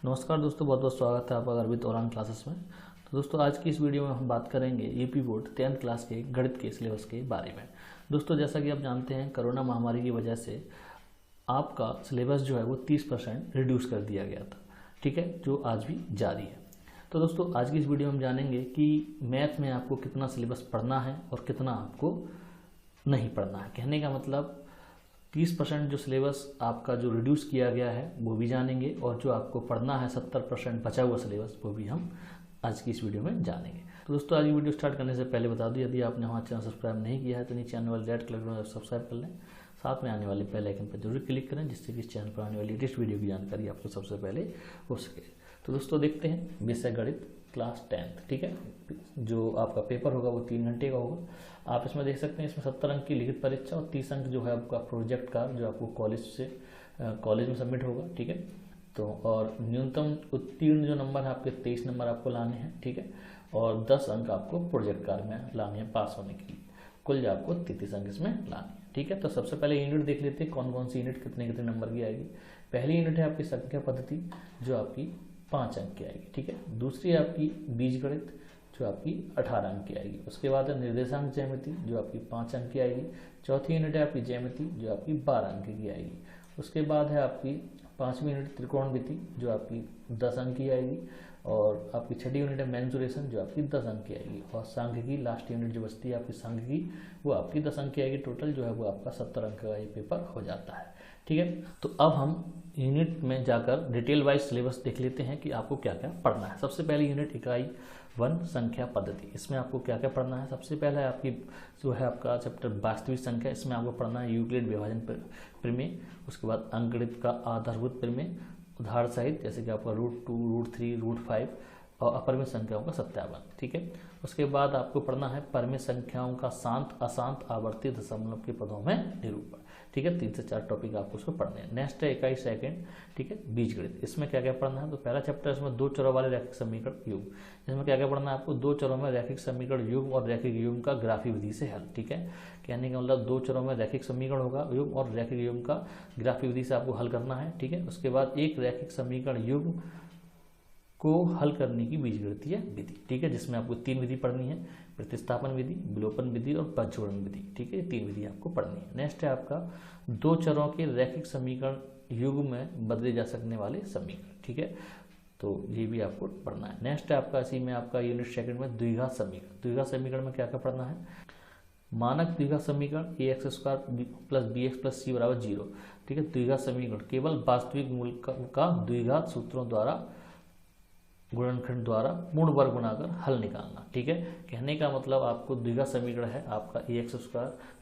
नमस्कार दोस्तों, बहुत बहुत स्वागत है आपका गर्भित ऑनलाइन क्लासेस में। तो दोस्तों, आज की इस वीडियो में हम बात करेंगे यूपी बोर्ड 10th क्लास के गणित के सिलेबस के बारे में। दोस्तों, जैसा कि आप जानते हैं, कोरोना महामारी की वजह से आपका सिलेबस जो है वो 30% रिड्यूस कर दिया गया था, ठीक है, जो आज भी जारी है। तो दोस्तों, आज की इस वीडियो में हम जानेंगे कि मैथ में आपको कितना सिलेबस पढ़ना है और कितना आपको नहीं पढ़ना है। कहने का मतलब 30% जो सिलेबस आपका जो रिड्यूस किया गया है वो भी जानेंगे, और जो आपको पढ़ना है 70% बचा हुआ सिलेबस वो भी हम आज की इस वीडियो में जानेंगे। तो दोस्तों, आज की वीडियो स्टार्ट करने से पहले बता दूं, यदि आपने हमारा चैनल सब्सक्राइब नहीं किया है तो नीचे आने वाले रेड कलर में सब्सक्राइब कर लें, साथ में आने वाले बेल आइकन पर जरूर क्लिक करें, जिससे कि इस चैनल पर आने वाली लेटेस्ट वीडियो की जानकारी आपको सबसे पहले हो सके। तो दोस्तों, देखते हैं विषय गणित क्लास 10th, ठीक है। जो आपका पेपर होगा वो 3 घंटे का होगा। आप इसमें देख सकते हैं, इसमें 70 अंक की लिखित परीक्षा और 30 अंक जो है आपका प्रोजेक्ट का, जो आपको कॉलेज में सबमिट होगा, ठीक है। तो और न्यूनतम उत्तीर्ण जो नंबर है आपके 23 नंबर आपको लाने हैं, ठीक है। और 10 अंक आपको प्रोजेक्ट कार्य में लाने हैं पास होने के लिए। कुल जो आपको 33 अंक इसमें लाने हैं, ठीक है। तो सबसे पहले यूनिट देख लेते हैं, कौन कौन सी यूनिट कितने कितने नंबर की आएगी। पहली यूनिट है आपकी संख्या पद्धति, जो आपकी 5 अंक की आएगी, ठीक है। दूसरी आपकी बीजगणित, जो आपकी 18 अंक की आएगी। उसके बाद है निर्देशांक ज्यामिति, जो आपकी 5 अंक की आएगी। चौथी यूनिट है आपकी ज्यामिति, जो आपकी 12 अंक की आएगी। उसके बाद है आपकी 5वीं यूनिट त्रिकोणमिति, जो आपकी 10 अंक की आएगी। और आपकी 6ठी यूनिट है मेंसुरेशन, जो आपकी 10 अंक की आएगी। और सांख्यिकी लास्ट यूनिट जो बचती है आपकी सांख्यिकी, वो आपकी 10 अंक की आएगी। टोटल जो है वो आपका 70 अंक का ये पेपर हो जाता है, ठीक है। तो अब हम यूनिट में जाकर डिटेल वाइज सिलेबस देख लेते हैं कि आपको क्या क्या पढ़ना है। सबसे पहले यूनिट इकाई 1 संख्या पद्धति, इसमें आपको क्या क्या पढ़ना है। सबसे पहले आपकी जो है आपका चैप्टर वास्तविक संख्या, इसमें आपको पढ़ना है यूक्लिड विभाजन प्रमेय। उसके बाद अंकगणित का आधारभूत प्रमेय, उदाहरण सहित, जैसे कि आपका √2, √3, √5 और अपरिमेय संख्याओं का सत्यापन, ठीक है। उसके बाद आपको पढ़ना है परिमेय संख्याओं का शांत अशांत आवर्ती दशमलव के पदों में निरूपण, ठीक है। 3 से 4 टॉपिक आपको उसको पढ़ने हैं। नेक्स्ट है इकाई 2, ठीक है, बीजगणित। इसमें क्या क्या पढ़ना है, तो पहला चैप्टर इसमें 2 चरों वाले रैखिक समीकरण युग्म। इसमें क्या क्या पढ़ना है आपको, 2 चरों में रैखिक समीकरण युग्म और रैखिक युग्म का ग्राफी विधि से हल, ठीक है। कहने का मतलब 2 चरों में रैखिक समीकरण होगा युग्म, और रैखिक युग्म का ग्राफी विधि से आपको हल करना है, ठीक है। उसके बाद एक रैखिक समीकरण युग्म को हल करने की बीजगणितीय विधि, ठीक है, जिसमें आपको 3 विधि पढ़नी है, प्रतिस्थापन विधि, विलोपन विधि और प्रचुरण विधि, ठीक है। 3 विधि आपको पढ़नी है। नेक्स्ट है आपका 2 चरों के रैखिक समीकरण युग्म में बदले जा सकने वाले समीकरण, ठीक है। तो ये भी आपको पढ़ना है। नेक्स्ट है आपका इसी में आपका यूनिट 2 में द्विघात समीकरण। द्विघात समीकरण में क्या क्या पढ़ना है, मानक द्विघात समीकरण ax² + bx + c = 0, ठीक है। द्विघात समीकरण केवल वास्तविक मूल का द्विघात सूत्रों द्वारा गुणनखंड द्वारा पूर्ण वर्ग बनाकर हल निकालना, ठीक है। कहने का मतलब आपको द्विघात समीकरण है आपका ax²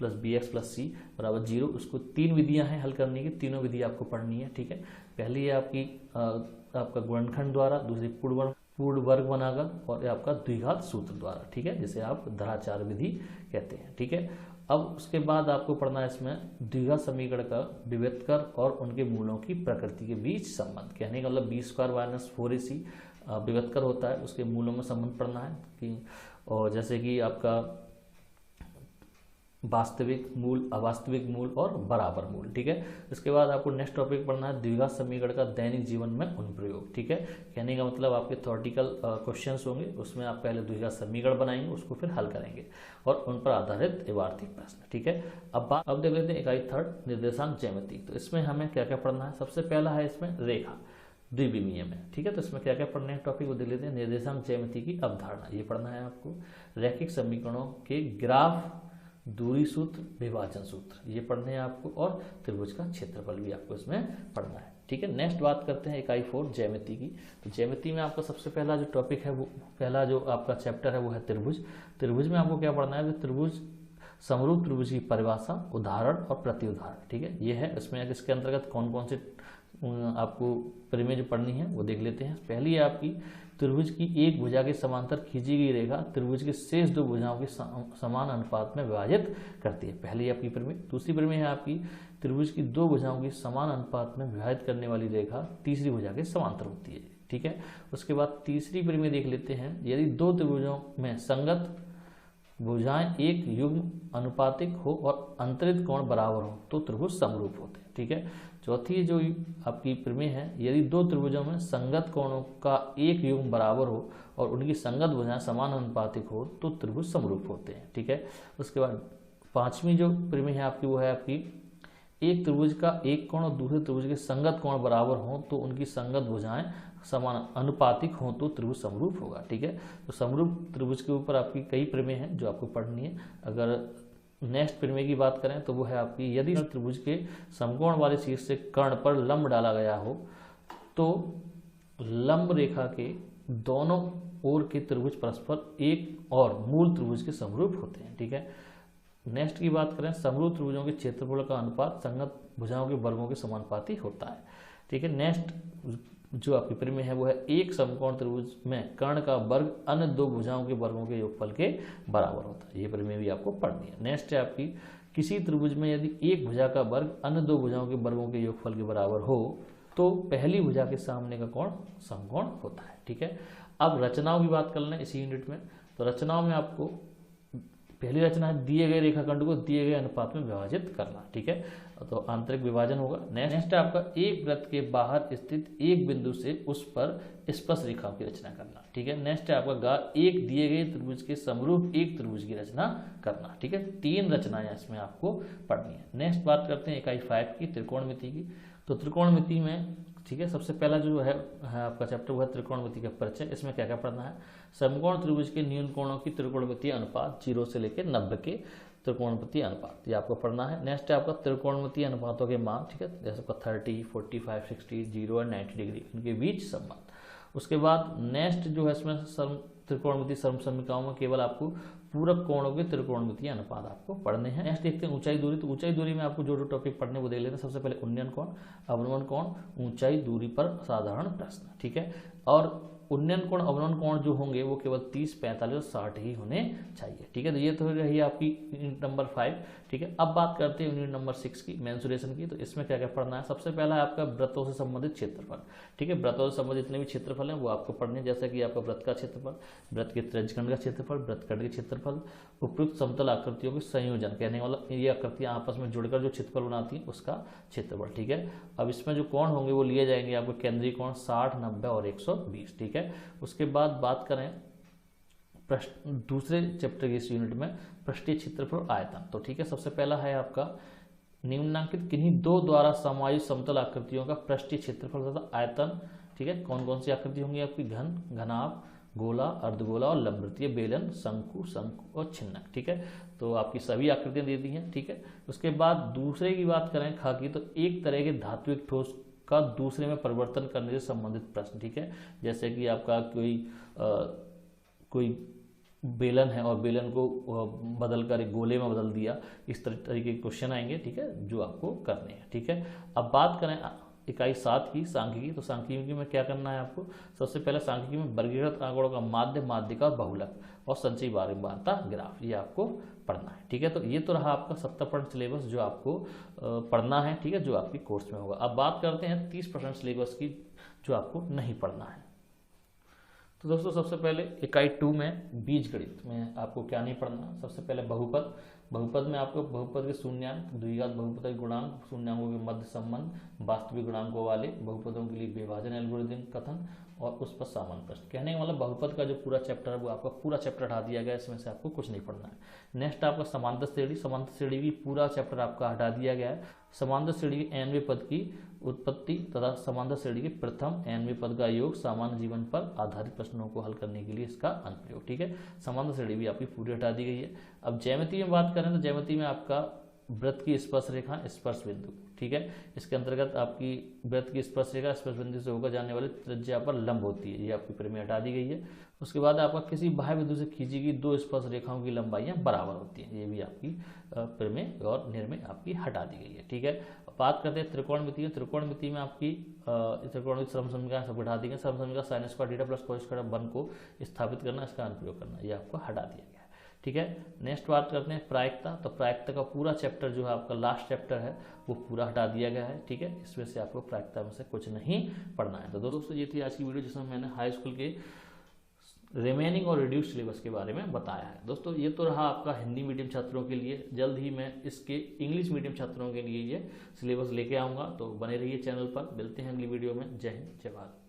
+ bx + c = 0। उसको 3 विधियां हैं हल करने की, तीनों विधि आपको पढ़नी है, ठीक है। पहली है आपका गुणनखंड द्वारा, दूसरी पूर्ण वर्ग बनाकर, और आपका द्विघात सूत्र द्वारा, ठीक है, जिसे आप धराचार विधि कहते हैं, ठीक है। अब उसके बाद आपको पढ़ना है इसमें द्विघात समीकरण का विभेदकर और उनके मूलों की प्रकृति के बीच संबंध। कहने का मतलब b² - 4ac विभेदकर होता है, उसके मूलों में संबंध पढ़ना है कि, और जैसे कि आपका वास्तविक मूल, अवास्तविक मूल और बराबर मूल, ठीक है। इसके बाद आपको नेक्स्ट टॉपिक पढ़ना है द्विघात समीकरण का दैनिक जीवन में अनुप्रयोग, ठीक है। कहने का मतलब आपके थ्योरेटिकल क्वेश्चंस होंगे, उसमें आप पहले द्विघात समीकरण बनाएंगे, उसको फिर हल करेंगे, और उन पर आधारित इबारती प्रश्न, ठीक है। अब देख लेते हैं इकाई 3 निर्देशांक ज्यामिति। तो इसमें हमें क्या क्या पढ़ना है। सबसे पहला है इसमें रेखा द्विविमीय में, ठीक है। तो इसमें क्या क्या पढ़ने हैं टॉपिक वो देख लेते हैं। निर्देशांक ज्यामिति की अवधारणा, ये पढ़ना है आपको। रैखिक समीकरणों के ग्राफ, दूरी सूत्र, विभाजन सूत्र, ये पढ़ने हैं आपको। और त्रिभुज का क्षेत्रफल भी आपको इसमें पढ़ना है, ठीक है। नेक्स्ट बात करते हैं इकाई 4 ज्यामिति की। तो ज्यामिति में आपका सबसे पहला जो टॉपिक है, वो पहला जो आपका चैप्टर है वो है त्रिभुज। त्रिभुज में आपको क्या पढ़ना है, त्रिभुज, समरूप त्रिभुज की परिभाषा, उदाहरण और प्रति उदाहरण, ठीक है, ये है। इसमें इसके अंतर्गत कौन कौन से आपको प्रमेय जो पढ़नी है वो देख लेते हैं। पहली है आपकी त्रिभुज की एक भुजा के समांतर खींची गई रेखा त्रिभुज के शेष 2 भुजाओं के समान अनुपात में विभाजित करती है, पहली आपकी प्रमेय। दूसरी प्रमेय है आपकी त्रिभुज की 2 भुजाओं की समान अनुपात में विभाजित करने वाली रेखा तीसरी भुजा के समांतर होती है, ठीक है। उसके बाद तीसरी प्रमेय देख लेते हैं, यदि 2 त्रिभुजों में संगत भुजाएं एक युग्म अनुपातिक हो और अंतरित कोण बराबर हो तो त्रिभुज समरूप होते हैं, ठीक है। चौथी जो आपकी प्रमेय है, यदि दो त्रिभुजों में संगत कोणों का एक युग्म बराबर हो और उनकी संगत भुजाएं समान अनुपातिक हो तो त्रिभुज समरूप होते हैं। ठीक है। उसके बाद पांचवी जो प्रमेय है आपकी वो है आपकी, एक त्रिभुज का एक कोण और दूसरे त्रिभुज के संगत कोण बराबर हो तो उनकी संगत भुजाएं समान अनुपातिक हो तो त्रिभुज समरूप होगा। ठीक है। तो समरूप त्रिभुज के ऊपर आपकी कई प्रमेय हैं जो आपको पढ़नी है। अगर नेक्स्ट प्रमेय की बात करें तो वो है आपकी, यदि त्रिभुज के समकोण वाले शीर्ष से कर्ण पर लंब डाला गया हो तो लंब रेखा के दोनों ओर के त्रिभुज परस्पर एक और मूल त्रिभुज के समरूप होते हैं। ठीक है। नेक्स्ट की बात करें, समरूप त्रिभुजों के क्षेत्रफल का अनुपात संगत भुजाओं के वर्गों के समानुपाती होता है। ठीक है। नेक्स्ट जो आपकी प्रमेय है वो है, एक समकोण त्रिभुज में कर्ण का वर्ग अन्य दो भुजाओं के वर्गों के योगफल के बराबर होता है। ये प्रमेय भी आपको पढ़नी है। नेक्स्ट है आपकी, किसी त्रिभुज में यदि एक भुजा का वर्ग अन्य दो भुजाओं के वर्गों के योगफल के बराबर हो तो पहली भुजा के सामने का कोण समकोण होता है। ठीक है। अब रचनाओं की बात कर लें इसी यूनिट में। तो रचनाओं में आपको पहली रचना है, दिए गए रेखाखंड को दिए गए अनुपात में विभाजित करना। ठीक है। तो आंतरिक विभाजन होगा। नेक्स्ट है आपका, एक वृत्त के बाहर स्थित एक बिंदु से उस पर स्पर्श रेखाओं की रचना करना। ठीक है। नेक्स्ट है आपका, एक दिए गए त्रिभुज के समरूप एक त्रिभुज की रचना करना। ठीक है। 3 रचनाएं इसमें आपको पढ़नी है। नेक्स्ट बात करते हैं इकाई 5 की, त्रिकोणमिति की। तो त्रिकोणमिति में ठीक है, सबसे पहला जो है आपका चैप्टर वो है त्रिकोणमिति का परिचय। इसमें क्या क्या पढ़ना है, समकोण त्रिभुज के न्यून कोणों की त्रिकोणमितीय अनुपात 0 से लेकर 90 के त्रिकोणमितीय अनुपात, ये आपको पढ़ना है। नेक्स्ट है आपका त्रिकोणमितीय अनुपातों के मान। ठीक है। जैसे आपका 30, 45, 60, 0 और 90 डिग्री इनके बीच संबंध। उसके बाद नेक्स्ट जो है इसमें त्रिकोणमितीय समसमीकाओं में केवल आपको पूरक कोणों के त्रिकोणमितीय अनुपात आपको पढ़ने हैं। नेक्स्ट देखते हैं ऊंचाई दूरी। तो ऊंचाई दूरी में आपको जो जो टॉपिक पढ़ने वो देख लेते हैं। सबसे पहले उन्नयन कोण, अवनमन कोण, ऊंचाई दूरी पर साधारण प्रश्न। ठीक है। और उन्नयन कोण अवनमन कोण जो होंगे वो केवल 30, 45 और 60 ही होने चाहिए। ठीक है। तो ये तो रही आपकी यूनिट नंबर 5। ठीक है। अब बात करते हैं यूनिट नंबर 6 की, मेंसुरेशन की। तो इसमें क्या क्या पढ़ना है, सबसे पहला है आपका वृत्तों से संबंधित क्षेत्रफल। ठीक है। वृत्तों से संबंधित जितने भी क्षेत्रफल हैं वो आपको पढ़ने, जैसे कि आपका वृत्त का क्षेत्रफल, वृत्त के त्रिज्यखंड का क्षेत्रफल, वृत्तखंड के क्षेत्रफल, उपयुक्त समतल आकृतियों के संयोजन, कहने वाला ये आकृतियां आपस में जुड़कर जो क्षेत्रफल बनाती हैं उसका क्षेत्रफल। ठीक है। अब इसमें जो कोण होंगे वो लिए जाएंगे आपको केंद्रीय कोण 60, 90 और 120। ठीक है। उसके बाद बात करें दूसरे चैप्टर की इस यूनिट में पृष्ठीय क्षेत्रफल और आयतन। तो ठीक है, सबसे पहला है आपका निम्नलिखित किन्हीं दो द्वारा समायोजित समतल आकृतियों का पृष्ठीय क्षेत्रफल तथा आयतन। ठीक है। कौन कौन सी आकृति होंगी आपकी, घन, घनाभ, गोला, अर्धगोला और लंबवृत्तीय, बेलन, शंकु, शंकु और छिन्नक। ठीक है। तो आपकी सभी आकृतियां दे दी हैं। ठीक है। उसके बाद दूसरे की बात करें खा की, तो एक तरह के धात्विक ठोस का दूसरे में परिवर्तन करने से संबंधित प्रश्न। ठीक है। जैसे कि आपका कोई बेलन है और बेलन को बदल कर एक गोले में बदल दिया, इस तरीके के क्वेश्चन आएंगे। ठीक है, जो आपको करने हैं। ठीक है। अब बात करें इकाई 7 की, सांख्यिकी। तो सांख्यिकी में क्या करना है आपको, सबसे पहले सांख्यिकी में वर्गीकृत आंकड़ों का माध्य, माध्यिका और बहुलक और संचयी बारंबारता ग्राफ, ये आपको पढ़ना है। ठीक है। तो ये तो रहा आपका 70% सिलेबस जो आपको पढ़ना है। ठीक है, जो आपकी कोर्स में होगा। अब बात करते हैं 30% सिलेबस की जो आपको नहीं पढ़ना है। तो दोस्तों सबसे पहले इकाई 2 में बीजगणित में आपको क्या नहीं पढ़ना। सबसे पहले बहुपद। बहुपद में आपको बहुपद के शून्यांक, द्विघात बहुपद के गुणांक, शून्यांकों के मध्य संबंध, वास्तविक गुणांकों वाले बहुपदों के लिए विभाजन एल्गोरिथम कथन और उस पर सामान्य प्रश्न। कहने का मतलब बहुपद का जो पूरा चैप्टर है वो आपका पूरा चैप्टर हटा दिया गया है, इसमें से आपको कुछ नहीं पढ़ना है। नेक्स्ट आपका समांतर श्रेणी। समांतर श्रेणी भी पूरा चैप्टर आपका हटा दिया गया है। समांतर श्रेणी के nवें पद की उत्पत्ति तथा समांतर श्रेणी के प्रथम nवें पद का योग, सामान्य जीवन पर आधारित प्रश्नों को हल करने के लिए इसका अनुप्रयोग। ठीक है। समांतर श्रेणी भी आपकी पूरी हटा दी गई है। अब ज्यामिति में बात करें तो ज्यामिति में आपका वृत्त की स्पर्श रेखा, स्पर्श बिंदु। ठीक है। इसके अंतर्गत आपकी वृत्त की स्पर्श रेखा स्पर्श बिंदु से होकर जाने वाली त्रिज्या पर लंब होती है, ये आपकी प्रमेय हटा दी गई है। उसके बाद आपका किसी बाह्य बिंदु से खींची गई दो स्पर्श रेखाओं की लंबाइयां बराबर होती हैं, ये भी आपकी प्रमेय और निर्णय आपकी हटा दी गई है। ठीक है। बात करते हैं त्रिकोणमिति। त्रिकोणमिति में आपकी त्रिकोणमिति समसमीकरण सब हटा दी गई। समसमीकरण sine square theta plus cos square one को स्थापित करना, इसका अनुप्रयोग करना, ये आपको हटा दिया गया है। ठीक है। नेक्स्ट बात करते हैं प्रायिकता। तो प्रायिकता का पूरा चैप्टर जो है आपका लास्ट चैप्टर है वो पूरा हटा दिया गया है। ठीक है। इसमें से आपको प्रायिकता में से कुछ नहीं पढ़ना है। तो दोस्तों ये थी आज की वीडियो जिसमें मैंने हाई स्कूल के रिमेनिंग और रिड्यूस सिलेबस के बारे में बताया है। दोस्तों ये तो रहा आपका हिंदी मीडियम छात्रों के लिए। जल्द ही मैं इसके इंग्लिश मीडियम छात्रों के लिए ये सिलेबस लेके आऊँगा, तो बने रहिए चैनल पर। मिलते हैं अगली वीडियो में। जय हिंद, जय भारत।